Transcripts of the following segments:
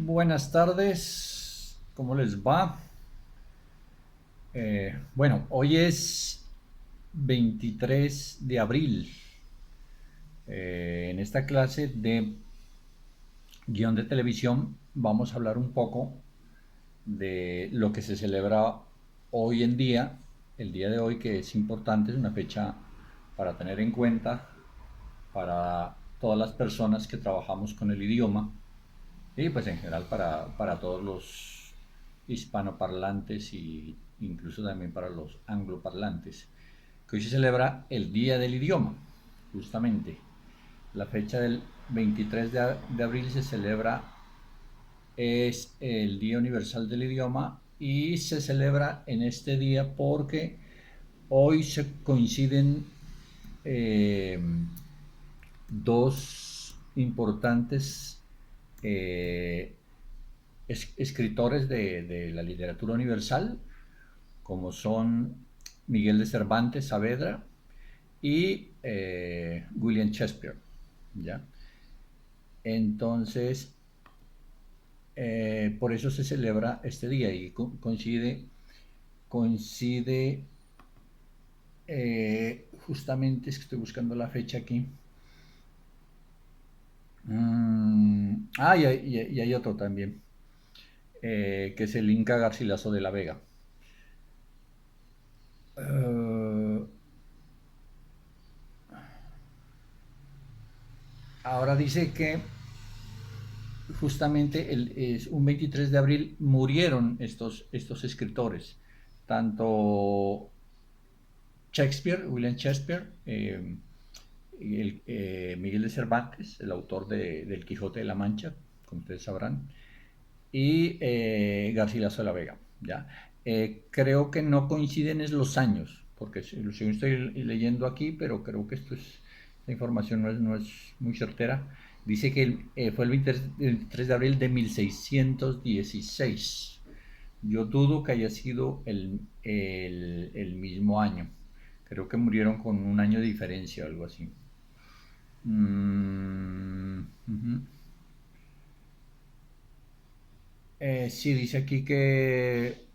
Buenas tardes, ¿cómo les va? Bueno, hoy es 23 de abril. En esta clase de guión de televisión vamos a hablar un poco de lo que se celebra hoy en día, el día de hoy, que es importante, es una fecha para tener en cuenta para todas las personas que trabajamos con el idioma. Y pues en general para todos los hispanoparlantes y incluso también para los angloparlantes, que hoy se celebra el Día del Idioma, justamente. La fecha del 23 de abril se celebra, es el Día Universal del Idioma y se celebra en este día porque hoy se coinciden eh, dos importantes eh, escritores de la literatura universal, como son Miguel de Cervantes Saavedra y William Shakespeare. ¿Ya? Entonces, por eso se celebra este día y coincide justamente, es que estoy buscando la fecha aquí. Y hay otro también, que es el Inca Garcilaso de la Vega. Uh, Ahora dice que justamente un 23 de abril murieron estos escritores, tanto Shakespeare, William Shakespeare, Miguel de Cervantes, el autor del Quijote de la Mancha, como ustedes sabrán, y Garcilaso de la Vega. ¿Ya? Creo que no coinciden en los años, porque según estoy leyendo aquí, pero creo que esta información no es muy certera. Dice que fue el 23 de abril de 1616. Yo dudo que haya sido el mismo año. Creo que murieron con un año de diferencia o algo así. Ujú. Sí, dice aquí que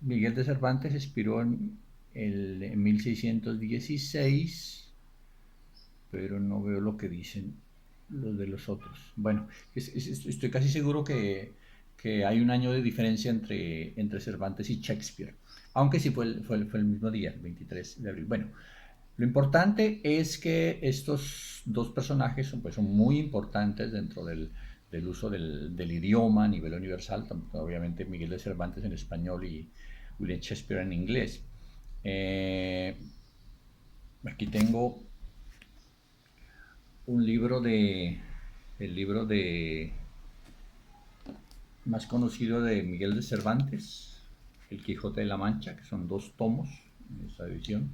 Miguel de Cervantes expiró en 1616, pero no veo lo que dicen los de los otros. Bueno, estoy casi seguro que hay un año de diferencia entre Cervantes y Shakespeare, aunque sí fue el mismo día, el 23 de abril. Bueno, lo importante es que estos dos personajes son muy importantes dentro del uso del idioma a nivel universal, obviamente Miguel de Cervantes en español y William Shakespeare en inglés. Eh, Aquí tengo un libro el libro más conocido de Miguel de Cervantes, El Quijote de la Mancha, que son dos tomos en esta edición.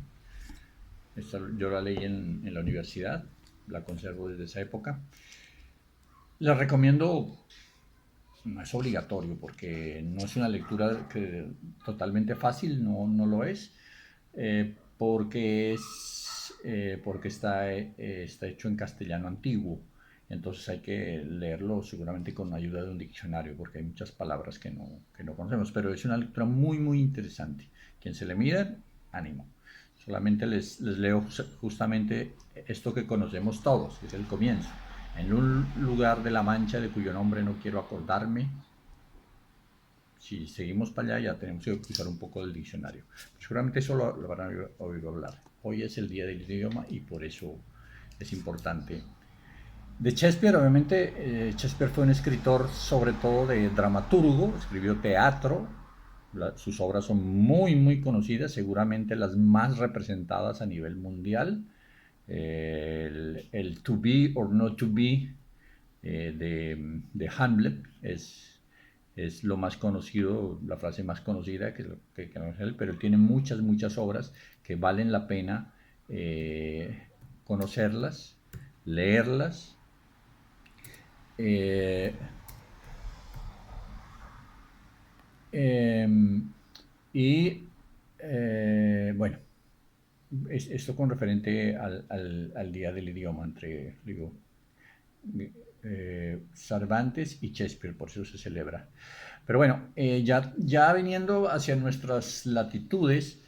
Yo la leí en la universidad, la conservo desde esa época. La recomiendo, no es obligatorio porque no es una lectura totalmente fácil, no lo es, porque está hecho en castellano antiguo. Entonces hay que leerlo seguramente con ayuda de un diccionario porque hay muchas palabras que no conocemos, pero es una lectura muy muy interesante. Quien se le mira, ánimo. Solamente les leo justamente esto que conocemos todos, que es el comienzo. En un lugar de la Mancha de cuyo nombre no quiero acordarme. Si seguimos para allá ya tenemos que utilizar un poco del diccionario. Pero seguramente eso lo van a oír hablar. Hoy es el día del idioma y por eso es importante. De Shakespeare, obviamente, Shakespeare fue un escritor sobre todo de dramaturgo, escribió teatro, sus obras son muy muy conocidas, seguramente las más representadas a nivel mundial. El To Be or Not To Be de Hamlet es lo más conocido, la frase más conocida que él, pero él tiene muchas, muchas obras que valen la pena conocerlas, leerlas. eh, eh, y bueno, esto con referente al Día del Idioma, digo, Cervantes y Shakespeare, por eso se celebra. Pero bueno, ya viniendo hacia nuestras latitudes,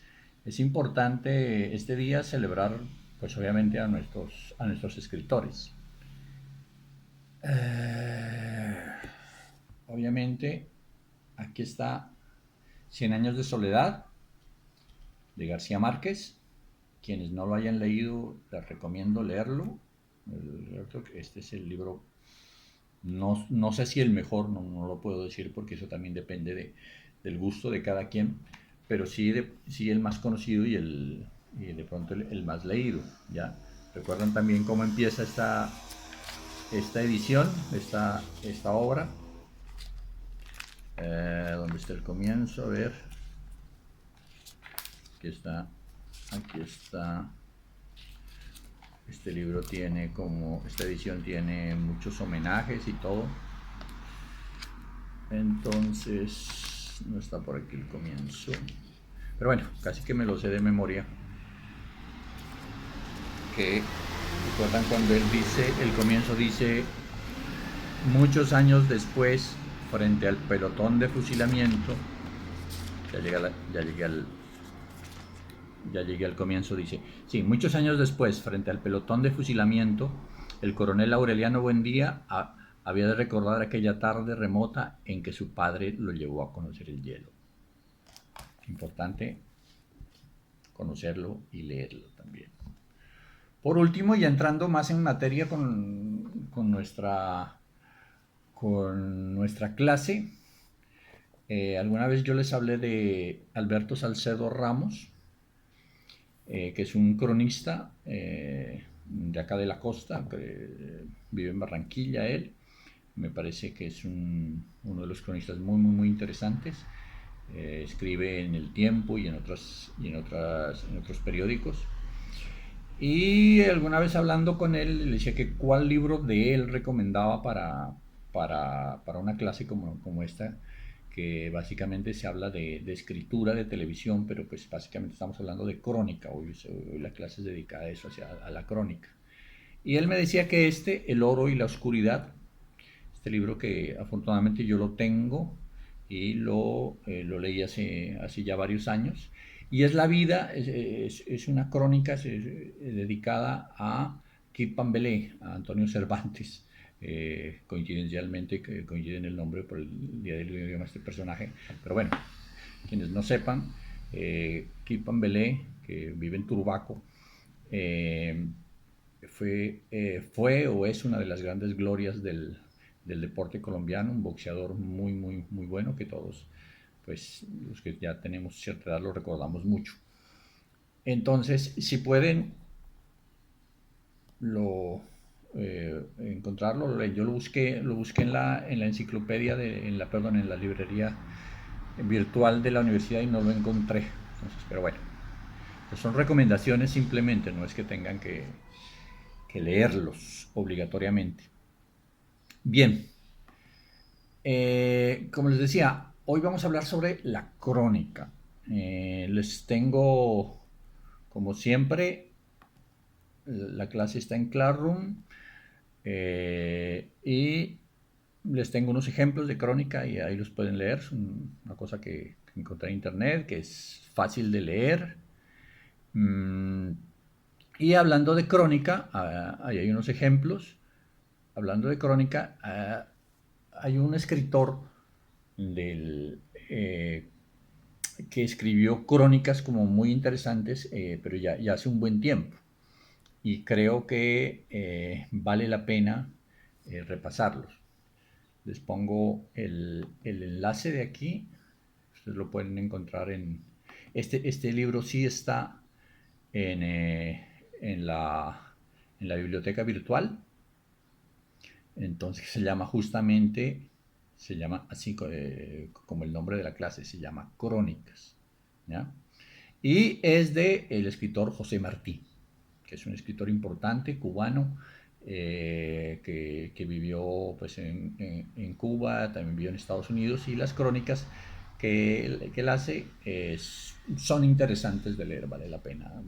es importante este día celebrar, pues obviamente a nuestros escritores. Obviamente, aquí está Cien años de soledad, de García Márquez. Quienes no lo hayan leído, les recomiendo leerlo. Este es el libro, no sé si el mejor, no lo puedo decir porque eso también depende del gusto de cada quien, pero sí el más conocido y de pronto el más leído. ¿Ya? Recuerdan también cómo empieza esta edición, esta obra. ¿Dónde está el comienzo? A ver. Aquí está. Aquí está. Este libro tiene esta edición tiene muchos homenajes y todo. Entonces, no está por aquí el comienzo. Pero bueno, casi que me lo sé de memoria. Que recuerdan cuando él dice, el comienzo dice, muchos años después, frente al pelotón de fusilamiento, ya llegué al comienzo, dice, sí, muchos años después, frente al pelotón de fusilamiento, el coronel Aureliano Buendía había de recordar aquella tarde remota en que su padre lo llevó a conocer el hielo. Importante conocerlo y leerlo también. Por último, ya entrando más en materia con nuestra clase, alguna vez yo les hablé de Alberto Salcedo Ramos, que es un cronista de acá de la costa, que vive en Barranquilla él. Me parece que es uno de los cronistas muy interesantes. Escribe en El Tiempo y en otros periódicos. Y alguna vez hablando con él, le decía que cuál libro de él recomendaba para una clase como esta, que básicamente se habla de escritura de televisión, pero pues básicamente estamos hablando de crónica. Hoy la clase es dedicada a eso, a la crónica. Y él me decía que El oro y la oscuridad, este libro que afortunadamente yo lo tengo y lo leí hace ya varios años, y es la vida, es una crónica dedicada a Kit Pambelé, a Antonio Cervantes. Coincidencialmente coincide en el nombre por el día del idioma este personaje, pero bueno, quienes no sepan, Kit Pambelé, que vive en Turbaco, fue o es una de las grandes glorias del deporte colombiano, un boxeador muy bueno que todos, pues los que ya tenemos cierta edad lo recordamos mucho. Entonces, si pueden encontrarlo, yo lo busqué en la enciclopedia, en la librería virtual de la universidad y no lo encontré. Entonces, pero bueno, pues son recomendaciones simplemente, no es que tengan que leerlos obligatoriamente. Bien, como les decía, hoy vamos a hablar sobre la crónica. Les tengo, como siempre, la clase está en Classroom y les tengo unos ejemplos de crónica y ahí los pueden leer. Es una cosa que encontré en internet, que es fácil de leer. Y hablando de crónica, ahí hay unos ejemplos. Hablando de crónica, hay un escritor que escribió crónicas como muy interesantes, pero ya hace un buen tiempo. Y creo que vale la pena repasarlos. Les pongo el enlace de aquí. Ustedes lo pueden encontrar en... Este libro sí está en la biblioteca virtual. Entonces se llama así como el nombre de la clase, se llama Crónicas. ¿Ya? Y es de el escritor José Martí, que es un escritor importante, cubano, que vivió pues, en Cuba, también vivió en Estados Unidos, y las crónicas que él hace son interesantes de leer, vale la pena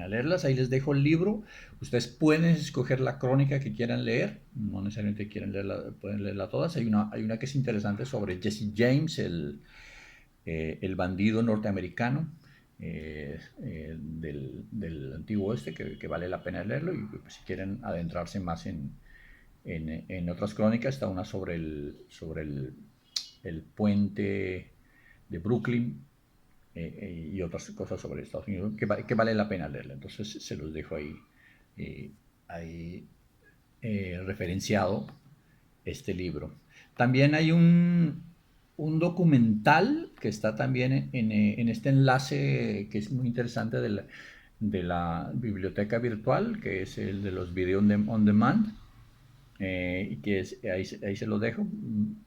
leerlas. Ahí les dejo el libro. Ustedes pueden escoger la crónica que quieran leer, no necesariamente quieren leerla, pueden leerla todas. Hay una que es interesante sobre Jesse James, el bandido norteamericano del antiguo oeste, que vale la pena leerlo. Y pues, si quieren adentrarse más en otras crónicas, está una sobre el puente de Brooklyn, y otras cosas sobre Estados Unidos que vale la pena leerla. Entonces se los dejo eh, ahí referenciado este libro. También hay un documental que está también en este enlace que es muy interesante de la biblioteca virtual, que es el de los video on demand, y que ahí se lo dejo.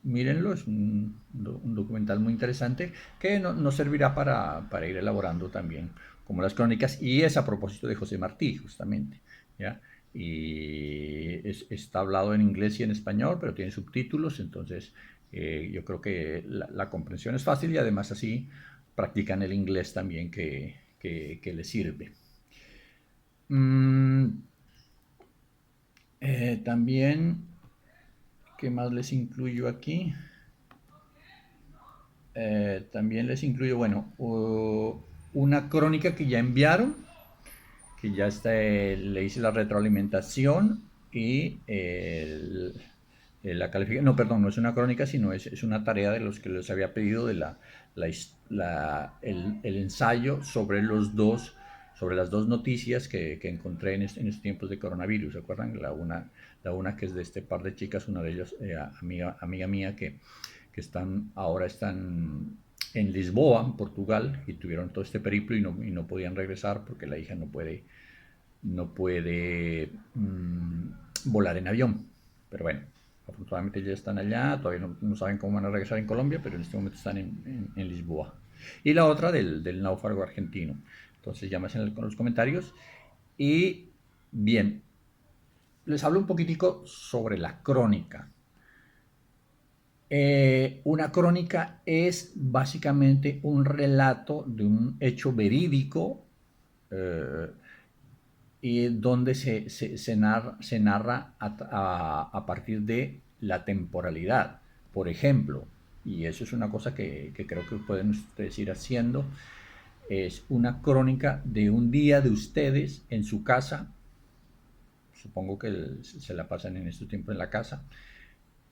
Mírenlo, es un documental muy interesante que nos servirá para ir elaborando también como las crónicas, y es a propósito de José Martí, justamente, ¿ya? Y está hablado en inglés y en español, pero tiene subtítulos. Entonces yo creo que la comprensión es fácil, y además así practican el inglés también, que les sirve. Mm, también, ¿qué más les incluyo aquí? También les incluyo, bueno, una crónica que ya enviaron, que ya está, le hice la retroalimentación y la calificación. No, perdón, no es una crónica, sino es una tarea de los que les había pedido, de el ensayo sobre las dos noticias que encontré en estos tiempos de coronavirus. ¿Se acuerdan? La una que es de este par de chicas, una de ellas, amiga mía, ahora están en Lisboa, en Portugal, y tuvieron todo este periplo y no podían regresar porque la hija no puede volar en avión. Pero bueno, afortunadamente ya están allá, todavía no saben cómo van a regresar en Colombia, pero en este momento están en Lisboa. Y la otra del náufrago argentino. Entonces ya me hacen con los comentarios. Y bien, les hablo un poquitico sobre la crónica. Una crónica es básicamente un relato de un hecho verídico, eh, y donde se narra a partir de la temporalidad. Por ejemplo, y eso es una cosa que creo que pueden ustedes ir haciendo, es una crónica de un día de ustedes en su casa. Supongo que se la pasan en este tiempo en la casa.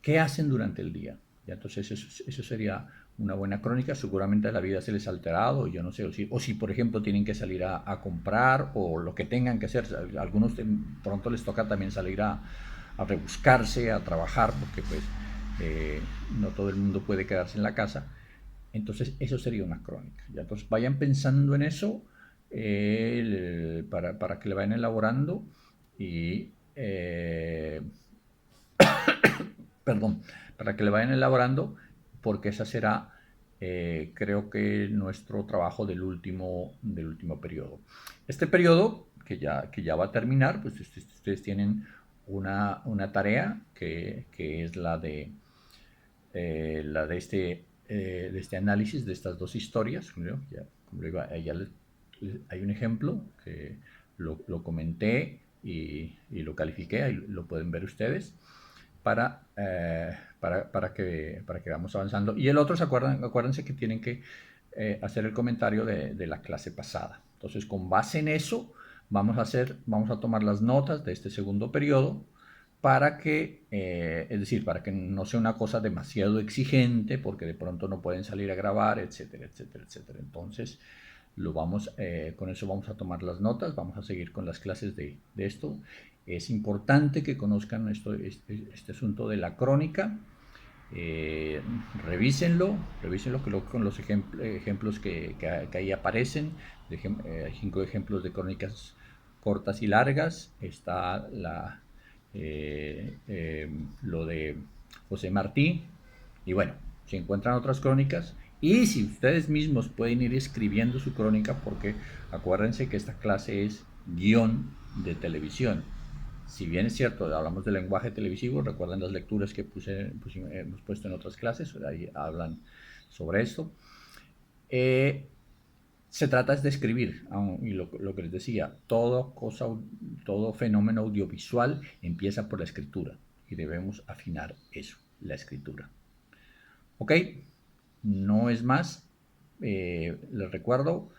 ¿Qué hacen durante el día? ¿Ya? Entonces eso sería una buena crónica. Seguramente la vida se les ha alterado, yo no sé, o si por ejemplo tienen que salir a comprar, o lo que tengan que hacer. Algunos pronto les toca también salir a rebuscarse, a trabajar, porque pues no todo el mundo puede quedarse en la casa. Entonces eso sería una crónica. ¿Ya? Entonces vayan pensando en eso, para que le vayan elaborando. Y perdón, para que le vayan elaborando, porque esa será, creo que, nuestro trabajo del último periodo. Este periodo, que ya va a terminar, pues ustedes tienen una tarea que es la de este análisis de estas dos historias, ¿no? Hay un ejemplo que lo comenté y lo califiqué, ahí lo pueden ver ustedes, para que vamos avanzando. Y el otro, acuérdense que tienen que hacer el comentario de la clase pasada. Entonces, con base en eso, vamos a tomar las notas de este segundo periodo, es decir, para que no sea una cosa demasiado exigente, porque de pronto no pueden salir a grabar, etcétera, etcétera, etcétera. Entonces, con eso vamos a tomar las notas, vamos a seguir con las clases de esto. Es importante que conozcan este asunto de la crónica. Revísenlo con los ejemplos que ahí aparecen. Hay 5 ejemplos de crónicas cortas y largas. Está lo de José Martí. Y bueno, si encuentran otras crónicas, y si ustedes mismos pueden ir escribiendo su crónica, porque acuérdense que esta clase es guión de televisión. Si bien es cierto, hablamos de lenguaje televisivo, recuerden las lecturas que hemos puesto en otras clases, ahí hablan sobre esto. Se trata es de escribir, y lo que les decía, todo fenómeno audiovisual empieza por la escritura y debemos afinar eso, la escritura. Ok, no es más. Les recuerdo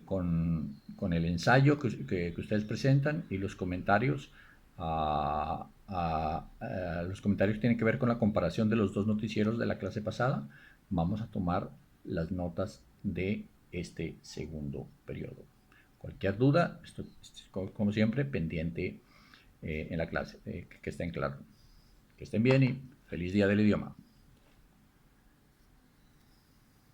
con el ensayo que ustedes presentan y los comentarios. Los comentarios tienen que ver con la comparación de los dos noticieros de la clase pasada. Vamos a tomar las notas de este segundo periodo. Cualquier duda, esto, como siempre, pendiente en la clase, que estén claros. Que estén bien y feliz día del idioma.